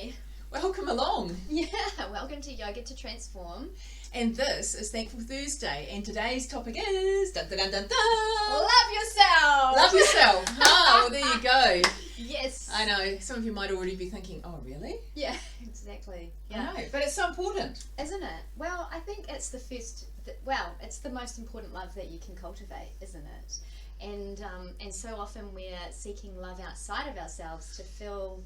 Hi. Welcome along. Yeah, welcome to Yoga to Transform. And this is Thankful Thursday, and today's topic is dun, dun, dun, dun, dun. Love yourself. Love yourself. Well, there you go. Yes. I know some of you might already be thinking, oh really? Yeah, exactly. Yeah. I know, but it's so important, isn't it? Well, I think it's the first. It's the most important love that you can cultivate, isn't it? And so often we're seeking love outside of ourselves to fill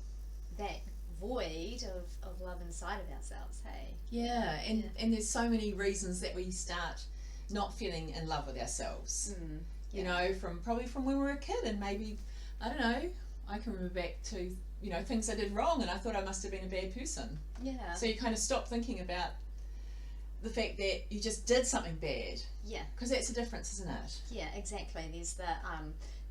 that void of love inside of ourselves. Hey. Yeah, and there's so many reasons that we start not feeling in love with ourselves. Yeah. You know, from when we were a kid, and maybe, I don't know, I can remember back to, you know, things I did wrong and I thought I must have been a bad person. Yeah. So you kind of stop thinking about the fact that you just did something bad. Yeah. Because that's the difference, isn't it? Yeah, exactly. There's the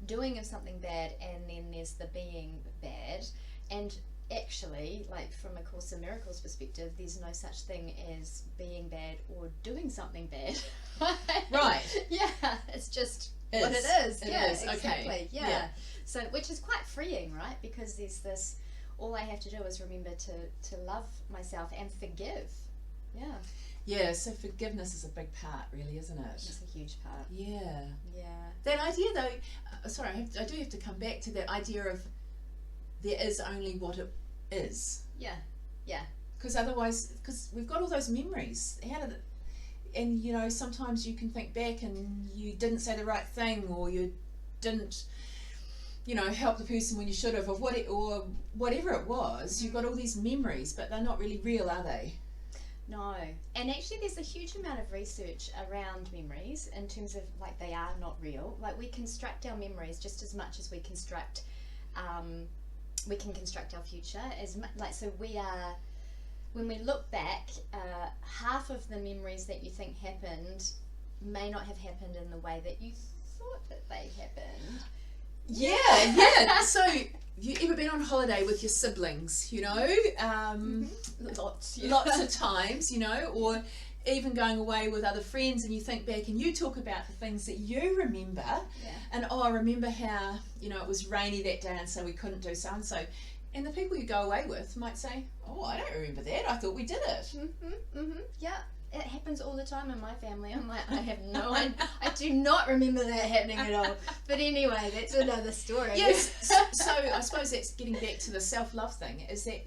doing of something bad, and then there's the being bad. And actually, like from a Course in Miracles perspective, there's no such thing as being bad or doing something bad. Right. Yeah, it's just what it is. Yeah, exactly. Okay. Yeah. So, which is quite freeing, right? Because there's this, all I have to do is remember to love myself and forgive. Yeah. Yeah, so forgiveness is a big part, really, isn't it? It's a huge part. Yeah. Yeah. That idea, though, I do have to come back to that idea of there is only what it is. Yeah. Yeah. Because otherwise, because we've got all those memories. And, you know, sometimes you can think back and you didn't say the right thing, or you didn't, you know, help the person when you should have, or whatever it was. You've got all these memories, but they're not really real, are they? No, and actually there's a huge amount of research around memories in terms of like they are not real. Like we construct our memories just as much as we can construct our future. So we are, when we look back, half of the memories that you think happened may not have happened in the way that you thought that they happened. Yeah. So, you ever been on holiday with your siblings, you know? Lots of times, you know, or even going away with other friends, and you think back and you talk about the things that you remember. Yeah. And I remember how, you know, it was rainy that day and so we couldn't do so and so. And the people you go away with might say, oh, I don't remember that, I thought we did it. Yeah. It happens all the time in my family. I'm like, I have no idea. I do not remember that happening at all. But anyway, that's another story. Yes. So I suppose that's getting back to the self-love thing, is that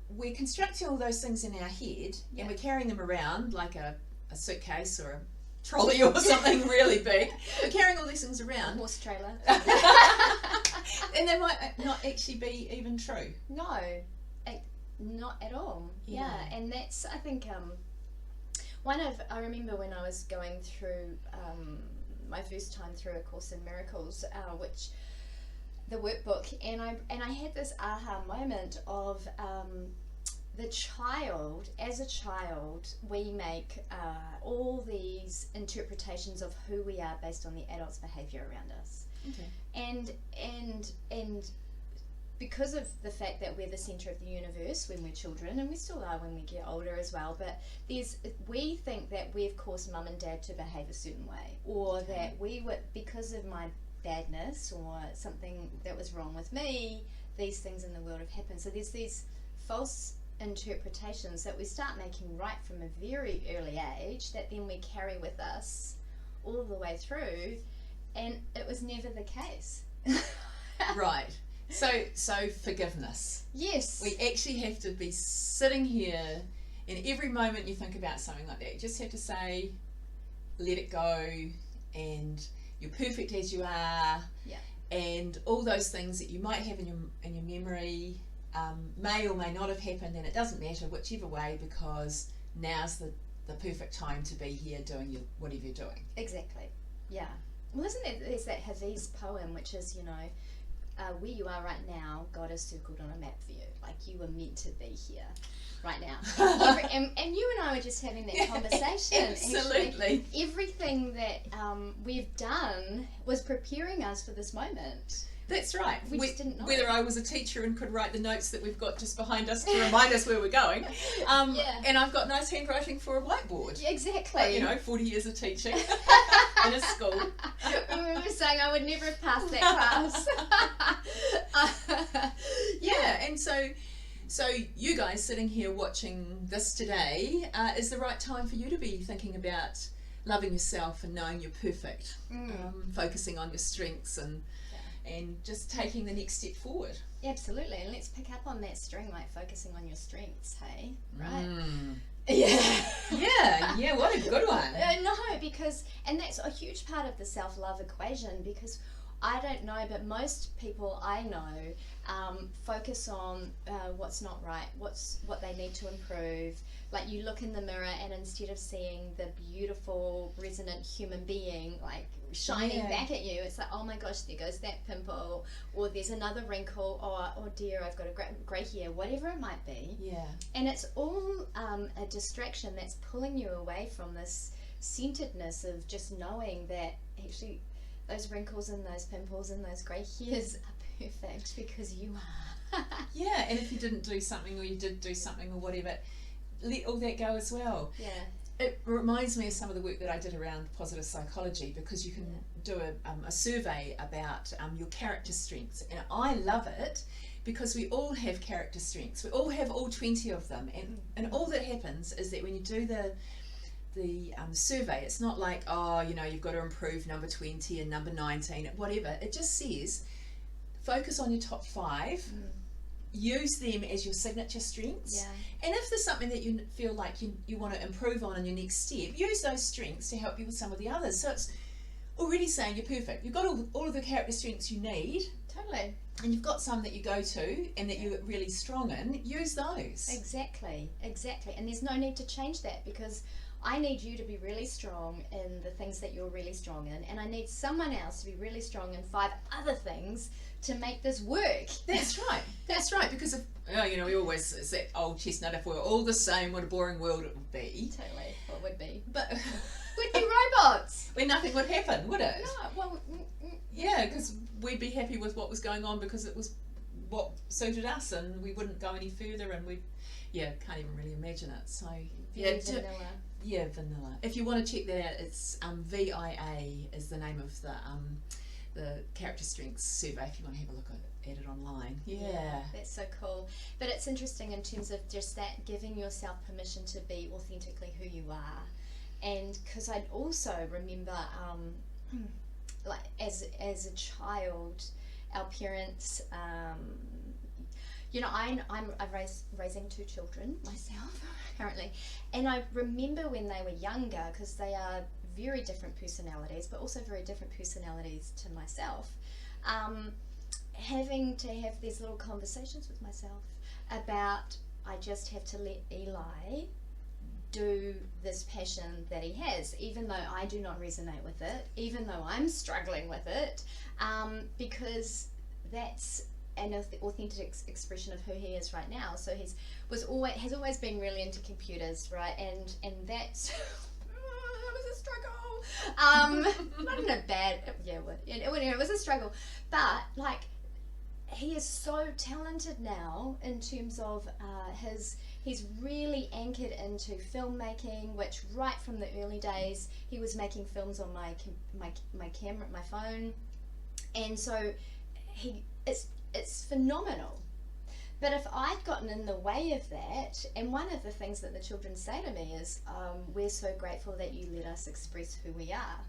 we're constructing all those things in our head and we're carrying them around like a suitcase or a trolley or something really big. We're carrying all these things around. Horse trailer. And they might not actually be even true. No, not at all. Yeah. And that's, I think, I remember when I was going through my first time through A Course in Miracles, which the workbook, and I had this aha moment of the child. As a child, we make all these interpretations of who we are based on the adult's behaviour around us. Okay. And because of the fact that we're the centre of the universe when we're children, and we still are when we get older as well, but we think that we've caused mum and dad to behave a certain way, or that we were, because of my badness or something that was wrong with me, these things in the world have happened. So there's these false interpretations that we start making right from a very early age that then we carry with us all the way through, and it was never the case. Right. So forgiveness. Yes. We actually have to be sitting here, and every moment you think about something like that, you just have to say, let it go, and you're perfect as you are. Yeah. And all those things that you might have in your memory may or may not have happened, and it doesn't matter whichever way, because now's the perfect time to be here doing whatever you're doing. Exactly. Yeah. Well, there's that Hafiz poem, which is, you know, where you are right now, God has circled on a map for you. Like you were meant to be here right now. And you and I were just having that conversation. Absolutely. Actually, everything that we've done was preparing us for this moment. That's right. We just didn't know. Whether I was a teacher and could write the notes that we've got just behind us to remind us where we're going. And I've got nice handwriting for a whiteboard. Exactly. But, you know, 40 years of teaching in a school. I remember saying I would never have passed that class. Yeah, and so So you guys sitting here watching this today, is the right time for you to be thinking about loving yourself and knowing you're perfect, focusing on your strengths and just taking the next step forward. Absolutely, and let's pick up on that string, like focusing on your strengths, hey? Right? Yeah, what a good one. No, because, and that's a huge part of the self-love equation, because I don't know, but most people I know focus on what's not right, what they need to improve. Like, you look in the mirror and instead of seeing the beautiful, resonant human being like shining back at you, it's like, oh my gosh, there goes that pimple, or there's another wrinkle, or oh dear, I've got a grey hair, whatever it might be. Yeah. And it's all a distraction that's pulling you away from this centeredness of just knowing that actually those wrinkles and those pimples and those grey hairs are perfect because you are. Yeah, and if you didn't do something, or you did do something, or whatever, let all that go as well. Yeah. It reminds me of some of the work that I did around positive psychology, because you can do a survey about your character strengths, and I love it because we all have character strengths. We all have all 20 of them, and all that happens is that when you do the survey, it's not like, oh, you know, you've got to improve number 20 and number 19, whatever. It just says focus on your top 5. Use them as your signature strengths, and if there's something that you feel like you want to improve on in your next step, use those strengths to help you with some of the others. So it's already saying you're perfect. You've got all of the character strengths you need, Totally. and you've got some that you go to and that you're really strong in. Use those. Exactly, and there's no need to change that, because I need you to be really strong in the things that you're really strong in, and I need someone else to be really strong in 5 other things to make this work. That's right, because if, we always, it's that old chestnut, if we were all the same, what a boring world it would be. Totally, what would be? But we'd be robots. Where nothing would happen, would it? No, well, yeah, because we'd be happy with what was going on because it was what suited us, and we wouldn't go any further, and can't even really imagine it. So vanilla. Yeah, vanilla. If you want to check that out, it's VIA is the name of the character strengths survey, if you want to have a look at it online. Yeah. That's so cool. But it's interesting in terms of just that, giving yourself permission to be authentically who you are. And because I also remember, like as a child, our parents, I'm raising 2 children myself currently, and I remember when they were younger, because they are very different personalities, but also very different personalities to myself, having to have these little conversations with myself about, I just have to let Eli do this passion that he has, even though I do not resonate with it, even though I'm struggling with it, because that's an authentic expression of who he is right now. So has always been really into computers, right? And that's it was a struggle. Not in a bad, it was a struggle, but like, he is so talented now in terms of he's really anchored into filmmaking, which right from the early days he was making films on my camera, my phone, and so it's phenomenal. But if I'd gotten in the way of that, and one of the things that the children say to me is, we're so grateful that you let us express who we are.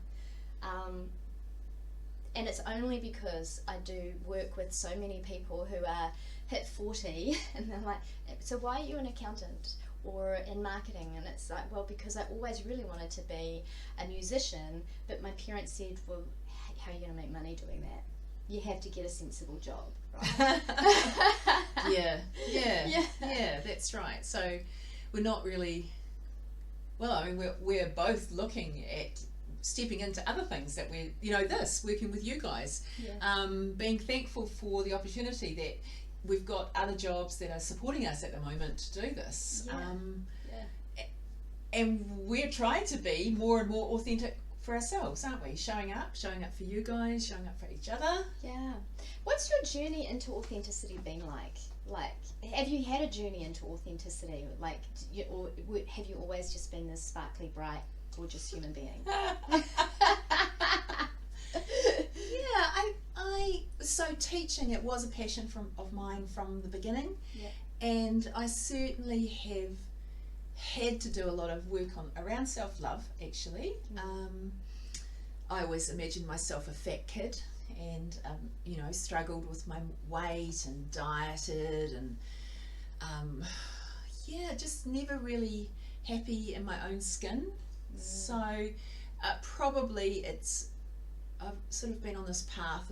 And it's only because I do work with so many people who are hit 40 and they're like, so why are you an accountant or in marketing? And it's like, well, because I always really wanted to be a musician, but my parents said, well, how are you going to make money doing that? You have to get a sensible job, right? yeah, that's right. So we're not really, well, I mean, we're both looking at stepping into other things that we're, working with you guys, being thankful for the opportunity that we've got other jobs that are supporting us at the moment to do this. And we're trying to be more and more authentic for ourselves, aren't we? Showing up for you guys, showing up for each other. Yeah. What's your journey into authenticity been like? Like, have you had a journey into authenticity? Like, or have you always just been this sparkly, bright, gorgeous human being? So teaching, it was a passion of mine from the beginning. And I certainly have had to do a lot of work around self-love, actually. I always imagined myself a fat kid, and struggled with my weight and dieted, and just never really happy in my own skin. So probably I've sort of been on this path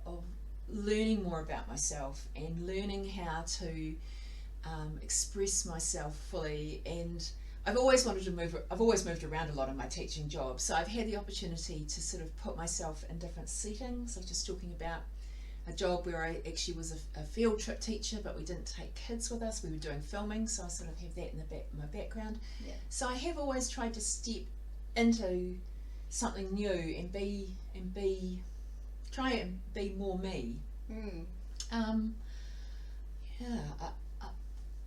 of learning more about myself and learning how to express myself fully. And I've always moved around a lot in my teaching job, so I've had the opportunity to sort of put myself in different settings. I was just talking about a job where I actually was a field trip teacher, but we didn't take kids with us. We were doing filming, so I sort of have that in my background. Yeah. So I have always tried to step into something new and try and be more me.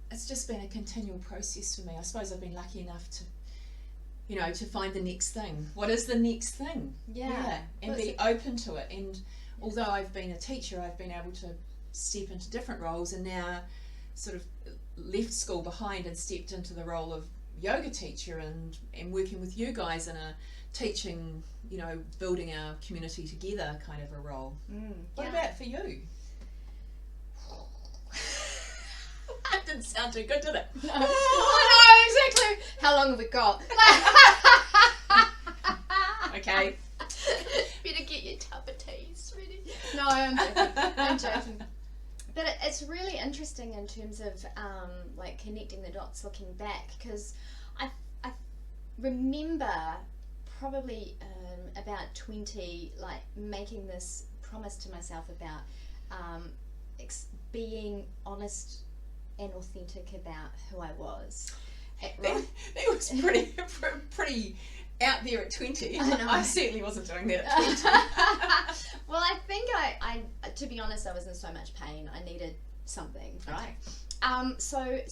It's just been a continual process for me. I suppose I've been lucky enough to find the next thing. What is the next thing? Yeah. And be open to it. And although I've been a teacher, I've been able to step into different roles, and now sort of left school behind and stepped into the role of yoga teacher and working with you guys in a teaching, building our community together kind of a role. What about for you? That didn't sound too good, did it? No. Oh, no, exactly. How long have we got? Okay. Better get your tupper teas ready. No, I'm joking. But it's really interesting in terms of like connecting the dots looking back, because I remember probably about 20, like making this promise to myself about being honest and authentic about who I was. That was pretty out there at 20. I certainly wasn't doing that at 20. Well, I think I to be honest, I was in so much pain. I needed something, right? So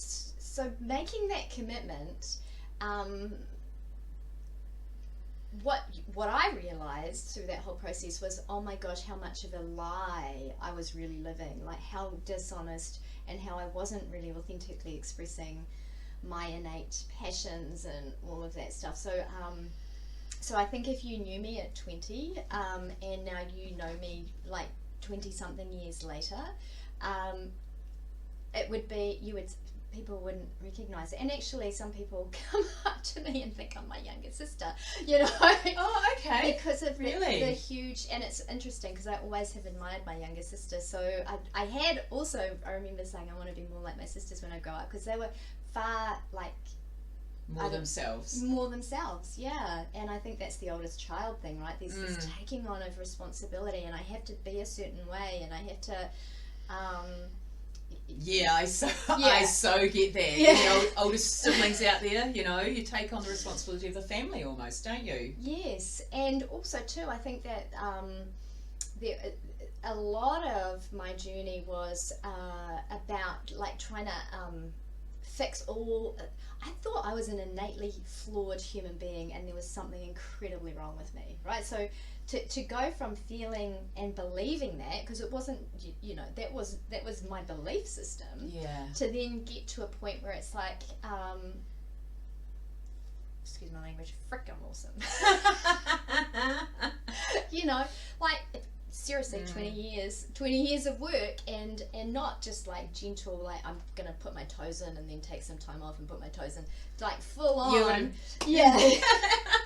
making that commitment, what I realized through that whole process was, oh my gosh, how much of a lie I was really living, like how dishonest, and how I wasn't really authentically expressing my innate passions and all of that stuff. So I think if you knew me at 20 and now you know me like 20 something years later, it would be, people wouldn't recognize it. And actually some people come up to me and think I'm my younger sister, Oh, okay. Because of the huge, and it's interesting because I always have admired my younger sister. So I had also, I remember saying I want to be more like my sisters when I grow up, because they were far like more themselves, yeah. And I think that's the oldest child thing, right? There's this taking on of responsibility, and I have to be a certain way, and I have to I so get that. Yeah. The oldest siblings out there, you take on the responsibility of the family almost, don't you? Yes. And also too, I think that a lot of my journey was about like trying to fix all. I thought I was an innately flawed human being, and there was something incredibly wrong with me, right? So to go from feeling and believing that, because it wasn't, that was my belief system, to then get to a point where it's like, excuse my language, frick, I'm awesome. Like seriously, 20 years of work, and not just like gentle, like I'm gonna put my toes in and then take some time off and put my toes in, like full on,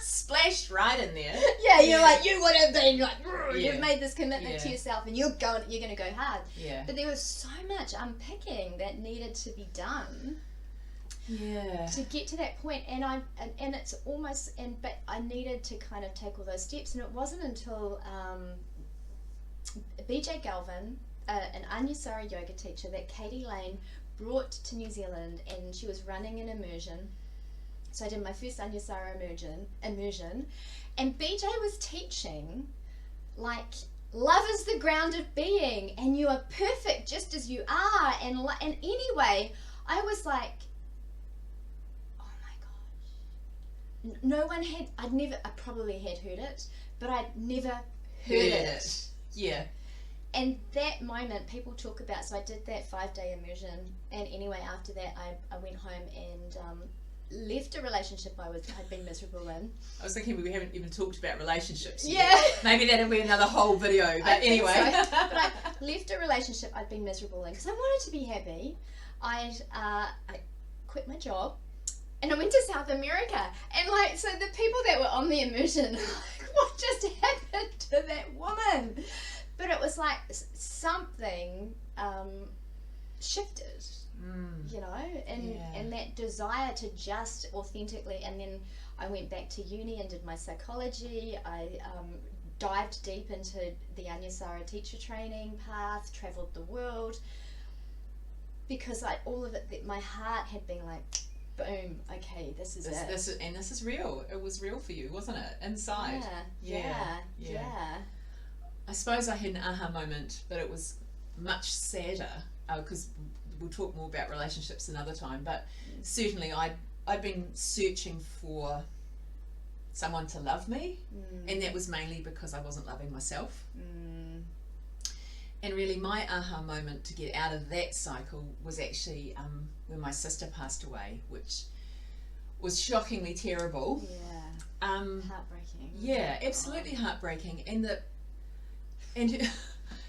splashed right in there. You're like, you would have been like, you've made this commitment to yourself, and you're gonna go hard. But there was so much unpicking that needed to be done to get to that point, and it's almost, but I needed to kind of take all those steps, and it wasn't until BJ Galvin, an Anusara yoga teacher that Katie Lane brought to New Zealand, and she was running an immersion. So I did my first Anusara immersion, and BJ was teaching like love is the ground of being, and you are perfect just as you are, and anyway, I was like, oh my gosh, no one had, I probably had heard it, but I'd never heard it. Yeah. and that moment people talk about, so I did that 5-day immersion, and anyway after that I went home and left a relationship I'd been miserable in. I was thinking we haven't even talked about relationships yet. Yeah. Maybe that'll be another whole video, but I think anyway. so. But I left a relationship I'd been miserable in because I wanted to be happy. I quit my job and I went to South America, and like, so the people that were on the immersion, like, what just happened to that woman? But it was like something shifted. You know, and that desire to just authentically, and then I went back to uni and did my psychology. I dived deep into the Anyasara teacher training path, travelled the world, because like all of it, my heart had been like, boom, okay, this is it. This is real. It was real for you, wasn't it? Inside. Yeah. I suppose I had an aha moment, but it was much sadder because we'll talk more about relationships another time, but certainly I'd been searching for someone to love me, and that was mainly because I wasn't loving myself. And really my aha moment to get out of that cycle was actually when my sister passed away, which was shockingly terrible. Heartbreaking. Yeah, absolutely heartbreaking.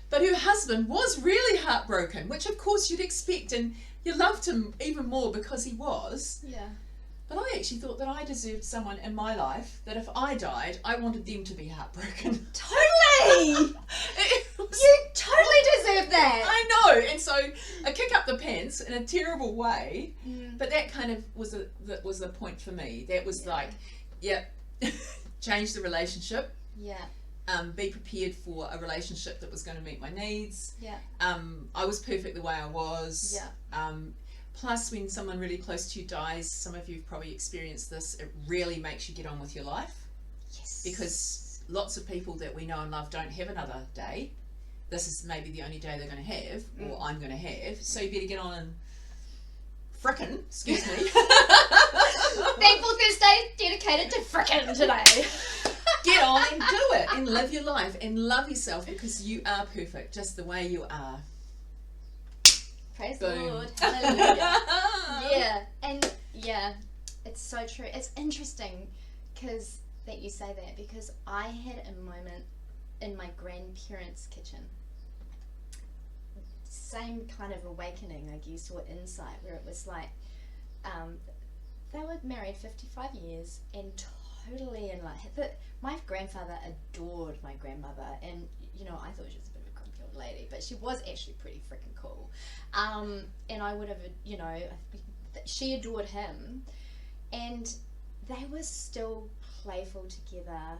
But her husband was really heartbroken, which of course you'd expect, and you loved him even more because he was. Yeah. But I actually thought that I deserved someone in my life that if I died, I wanted them to be heartbroken. Totally! You totally deserve that! I know! And so I kick up the pants in a terrible way, but that kind of was the point for me. That was like, change the relationship. Yeah. Be prepared for a relationship that was going to meet my needs. Yeah. I was perfect the way I was. Yeah. Plus, when someone really close to you dies, some of you have probably experienced this, it really makes you get on with your life. Yes. Because lots of people that we know and love don't have another day. This is maybe the only day they're going to have, or I'm going to have. So you better get on and frickin', excuse me. Thankful Thursday dedicated to frickin' today. Get on and do it and live your life and love yourself, because you are perfect just the way you are. Praise Boom. the Lord. Hallelujah. Yeah. And yeah, it's so true. It's interesting that you say that, because I had a moment in my grandparents' kitchen. Same kind of awakening, I guess, or insight, where it was like they were married 55 years and totally in love. My grandfather adored my grandmother, and you know, I thought she was a bit of a grumpy old lady, but she was actually pretty freaking cool. And I would have, you know, she adored him, and they were still playful together.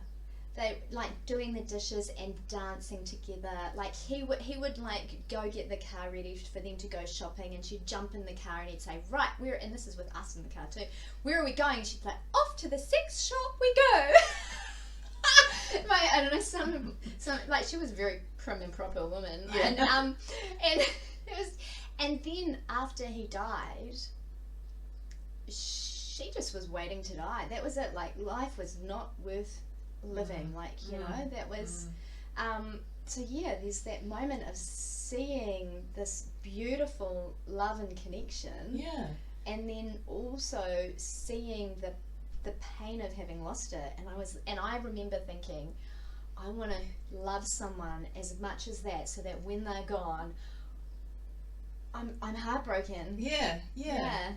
They like doing the dishes and dancing together. Like he would like go get the car ready for them to go shopping, and she'd jump in the car and he'd say, right, and this is with us in the car too, where are we going? And she'd be like, off to the sex shop we go. I don't know, some like, she was a very prim and proper woman. Yeah. And it was, and then after he died, she just was waiting to die. That was it. Like, life was not worth living. Like, you know, that was so yeah, there's that moment of seeing this beautiful love and connection, and then also seeing the pain of having lost it. And I remember thinking, I want to love someone as much as that, so that when they're gone, I'm heartbroken. Yeah,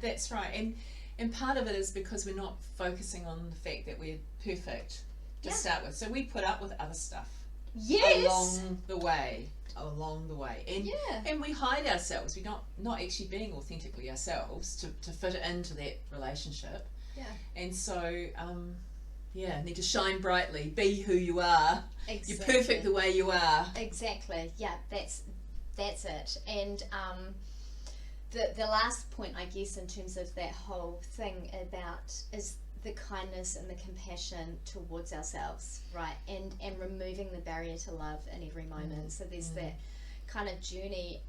that's right. And part of it is because we're not focusing on the fact that we're perfect to start with. So we put up with other stuff along the way. And we hide ourselves. We're not actually being authentically ourselves to fit into that relationship. Yeah. And so, need to shine brightly. Be who you are. Exactly. You're perfect the way you are. Exactly. Yeah, that's it. And the last point, I guess, in terms of that whole thing is the kindness and the compassion towards ourselves, right? And removing the barrier to love in every moment. So there's that kind of journey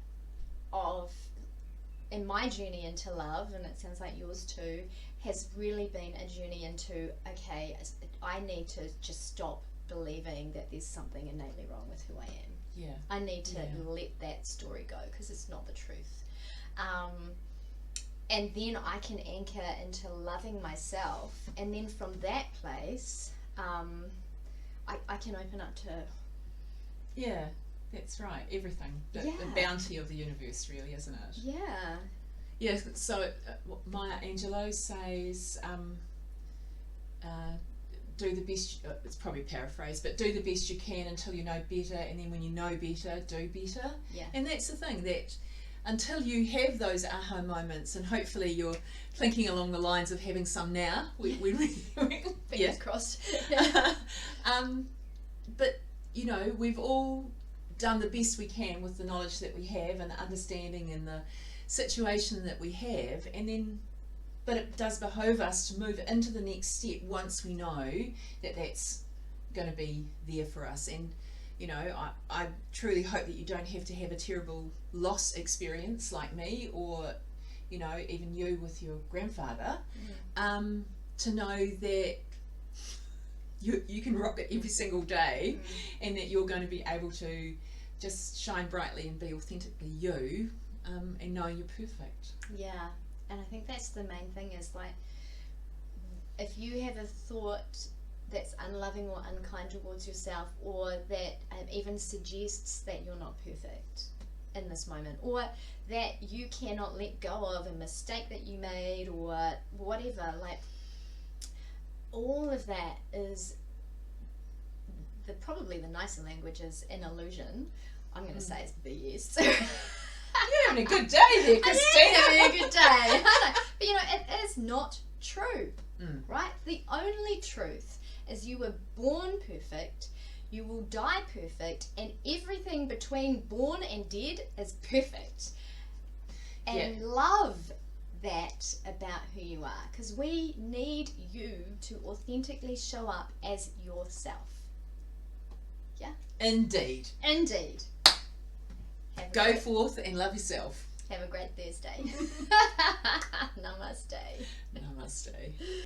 in my journey into love, and it sounds like yours too, has really been a journey into, okay, I need to just stop believing that there's something innately wrong with who I am. Yeah. I need to let that story go because it's not the truth. And then I can anchor into loving myself, and then from that place, I can open up to... Yeah, that's right. Everything. The bounty of the universe, really, isn't it? Yeah. Yeah, so Maya Angelou says, do the best, it's probably paraphrased, but do the best you can until you know better, and then when you know better, do better. Yeah. And that's the thing, that until you have those aha moments, and hopefully you're thinking along the lines of having some now, Fingers crossed. But, you know, we've all done the best we can with the knowledge that we have and the understanding and the situation that we have, and then, but it does behove us to move into the next step once we know that that's going to be there for us. And you know, I truly hope that you don't have to have a terrible loss experience like me, or you know, even you with your grandfather, to know that you can rock it every single day, and that you're going to be able to just shine brightly and be authentically you, and knowing you're perfect. Yeah, and I think that's the main thing, is like, if you have a thought that's unloving or unkind towards yourself, or that even suggests that you're not perfect in this moment, or that you cannot let go of a mistake that you made, or whatever, like, all of that is probably the nicer language is an illusion. I'm going to say it's BS. You're having a good day there, Christina. I am having a good day. But you know, it is not true, right? The only truth is you were born perfect, you will die perfect, and everything between born and dead is perfect. And love that about who you are, because we need you to authentically show up as yourself. Yeah? Indeed. Indeed. Go forth and love yourself. Have a great Thursday. Namaste. Namaste.